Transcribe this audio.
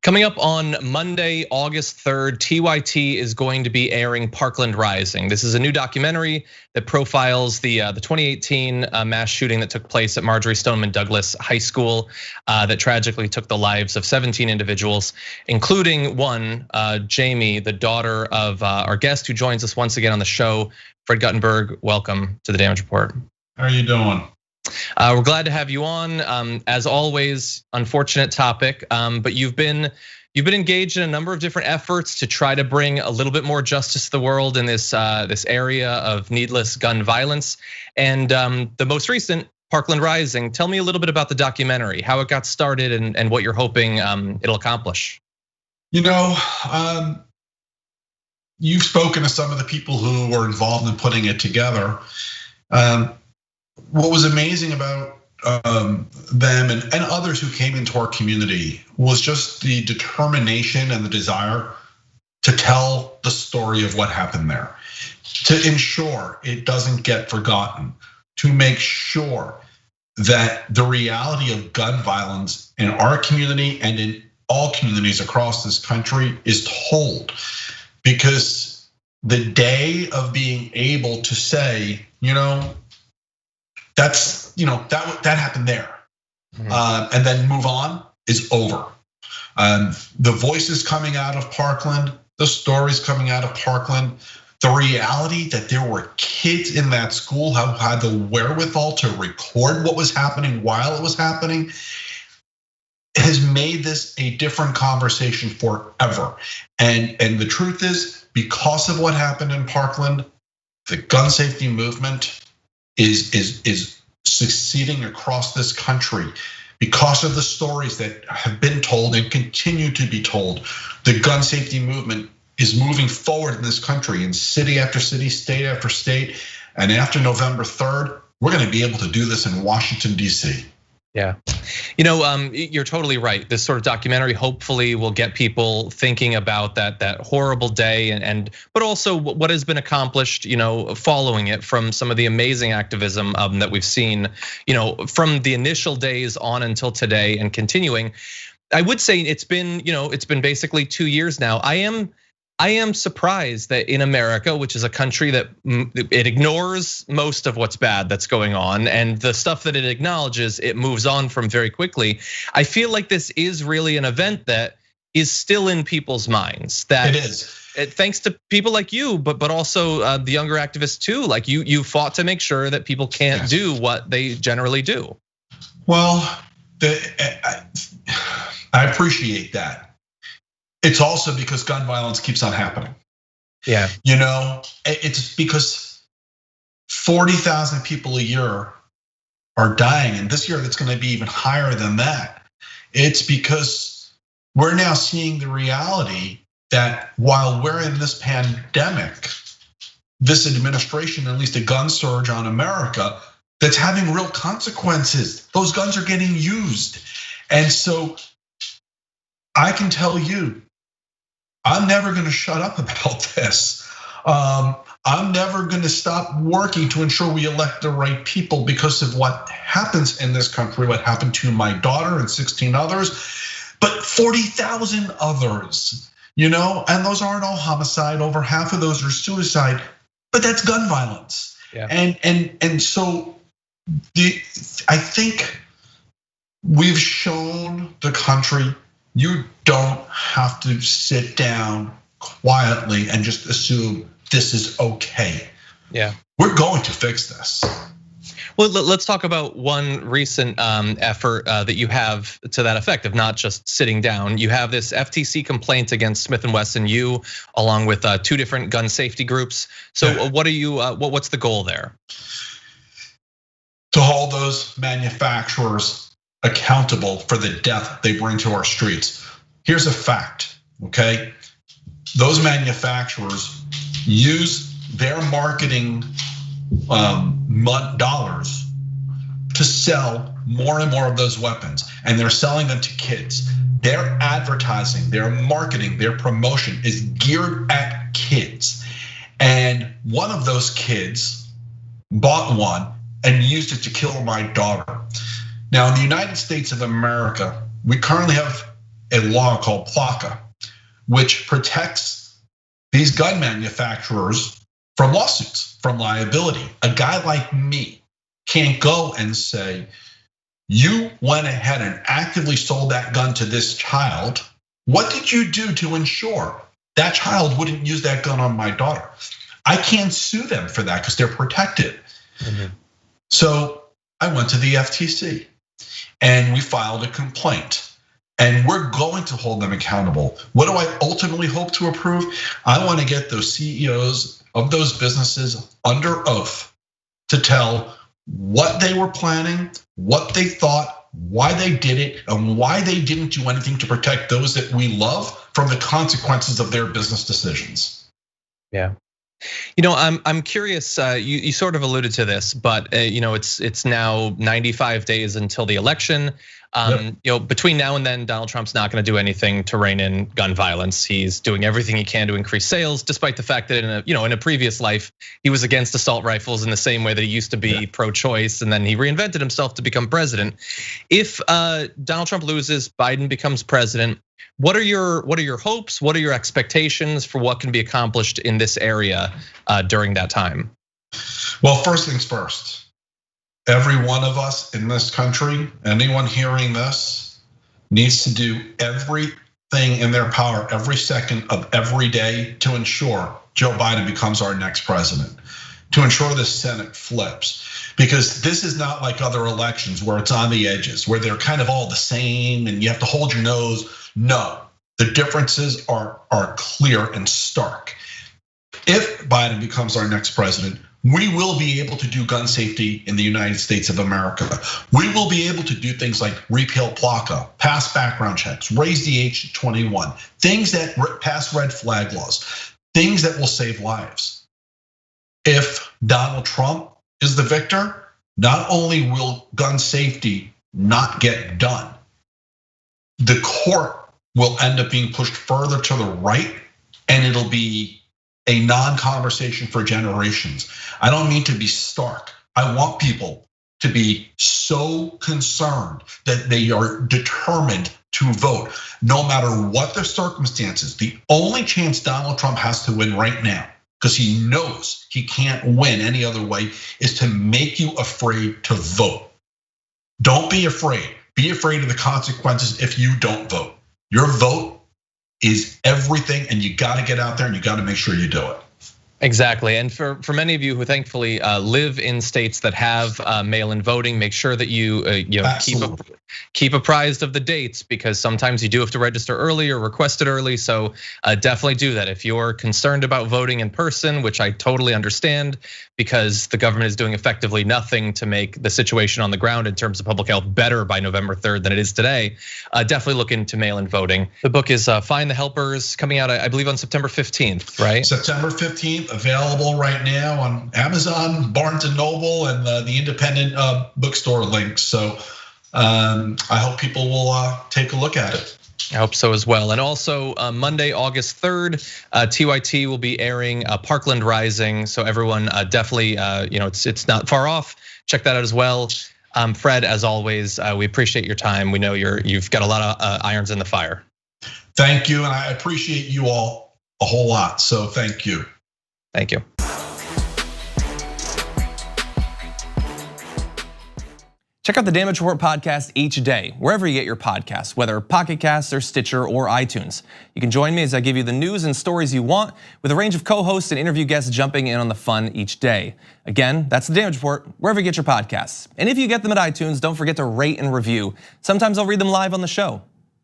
Coming up on Monday, August 3rd, TYT is going to be airing Parkland Rising. This is a new documentary that profiles the 2018 mass shooting that took place at Marjory Stoneman Douglas High School that tragically took the lives of 17 individuals, including one, Jamie, the daughter of our guest who joins us once again on the show, Fred Guttenberg. Welcome to the Damage Report. How are you doing? We're glad to have you on. As always, unfortunate topic, but you've been engaged in a number of different efforts to try to bring a little bit more justice to the world in this area of needless gun violence. And the most recent, Parkland Rising. Tell me a little bit about the documentary, how it got started, and what you're hoping it'll accomplish. You know, you've spoken to some of the people who were involved in putting it together. What was amazing about them and others who came into our community was just the determination and the desire to tell the story of what happened there, to ensure it doesn't get forgotten, to make sure that the reality of gun violence in our community and in all communities across this country is told. Because the day of being able to say, that happened there, and then move on is over. The voices coming out of Parkland, the stories coming out of Parkland, the reality that there were kids in that school who had the wherewithal to record what was happening while it was happening, has made this a different conversation forever. And the truth is, because of what happened in Parkland, the gun safety movement is succeeding across this country because of the stories that have been told and continue to be told. The gun safety movement is moving forward in this country, in city after city, state after state. And after November 3rd, we're gonna be able to do this in Washington, D.C. Yeah, you're totally right. This sort of documentary hopefully will get people thinking about that horrible day, but also what has been accomplished, following it from some of the amazing activism that we've seen, from the initial days on until today and continuing. I would say it's been basically 2 years now. I am surprised that in America, which is a country that it ignores most of what's bad that's going on, and the stuff that it acknowledges, it moves on from very quickly. I feel like this is really an event that is still in people's minds. That it is. Thanks to people like you, but also the younger activists too. Like you fought to make sure that people can't do what they generally do. Well, I appreciate that. It's also because gun violence keeps on happening. Yeah. It's because 40,000 people a year are dying, and this year it's gonna be even higher than that. It's because we're now seeing the reality that while we're in this pandemic, this administration unleashed a gun surge on America that's having real consequences. Those guns are getting used. And so I can tell you, I'm never gonna shut up about this. I'm never gonna stop working to ensure we elect the right people because of what happens in this country, what happened to my daughter and 16 others, but 40,000 others, and those aren't all homicide, over half of those are suicide, but that's gun violence. Yeah. And so I think we've shown the country you don't have to sit down quietly and just assume this is okay. Yeah. We're going to fix this. Well, let's talk about one recent effort that you have to that effect of not just sitting down. You have this FTC complaint against Smith & Wesson, you along with 2 different gun safety groups. So what are you? What's the goal there? To hold those manufacturers accountable for the death they bring to our streets. Here's a fact, okay? Those manufacturers use their marketing dollars to sell more and more of those weapons, and they're selling them to kids. Their advertising, their marketing, their promotion is geared at kids. And one of those kids bought one and used it to kill my daughter. Now, in the United States of America, we currently have a law called PLACA, which protects these gun manufacturers from lawsuits, from liability. A guy like me can't go and say, you went ahead and actively sold that gun to this child. What did you do to ensure that child wouldn't use that gun on my daughter? I can't sue them for that because they're protected. So I went to the FTC and we filed a complaint. And we're going to hold them accountable. What do I ultimately hope to approve? I want to get those CEOs of those businesses under oath to tell what they were planning, what they thought, why they did it, and why they didn't do anything to protect those that we love from the consequences of their business decisions. Yeah. I'm curious. You sort of alluded to this, but it's now 95 days until the election. Between now and then, Donald Trump's not going to do anything to rein in gun violence. He's doing everything he can to increase sales, despite the fact that in a previous life he was against assault rifles in the same way that he used to be pro-choice, and then he reinvented himself to become president. If Donald Trump loses, Biden becomes president, what are your hopes? What are your expectations for what can be accomplished in this area during that time? Well, first things first. Every one of us in this country, anyone hearing this, needs to do everything in their power every second of every day to ensure Joe Biden becomes our next president, to ensure the Senate flips. Because this is not like other elections where it's on the edges, where they're kind of all the same and you have to hold your nose. No, the differences are clear and stark. If Biden becomes our next president, we will be able to do gun safety in the United States of America. We will be able to do things like repeal PLACA, pass background checks, raise the age to 21, things that pass red flag laws, things that will save lives. If Donald Trump is the victor, not only will gun safety not get done, the court will end up being pushed further to the right, and it'll be a non-conversation for generations. I don't mean to be stark. I want people to be so concerned that they are determined to vote, no matter what the circumstances. The only chance Donald Trump has to win right now, because he knows he can't win any other way, is to make you afraid to vote. Don't be afraid. Be afraid of the consequences if you don't vote. Your vote is everything, and you got to get out there and you got to make sure you do it. Exactly, and for many of you who thankfully live in states that have mail-in voting, make sure that you keep apprised of the dates, because sometimes you do have to register early or request it early. So definitely do that. If you're concerned about voting in person, which I totally understand, because the government is doing effectively nothing to make the situation on the ground in terms of public health better by November 3rd than it is today, definitely look into mail-in voting. The book is Find the Helpers, coming out, I believe, on September 15th, right? September 15th, available right now on Amazon, Barnes and Noble, and the independent bookstore links. So I hope people will take a look at it. I hope so as well. And also Monday, August 3rd, TYT will be airing Parkland Rising. So everyone definitely, it's not far off. Check that out as well. Fred, as always, we appreciate your time. We know you've got a lot of irons in the fire. Thank you, and I appreciate you all a whole lot. So thank you. Thank you. Check out the Damage Report podcast each day, wherever you get your podcasts, whether Pocket Casts or Stitcher or iTunes. You can join me as I give you the news and stories you want, with a range of co-hosts and interview guests jumping in on the fun each day. Again, that's the Damage Report, wherever you get your podcasts. And if you get them at iTunes, don't forget to rate and review. Sometimes I'll read them live on the show.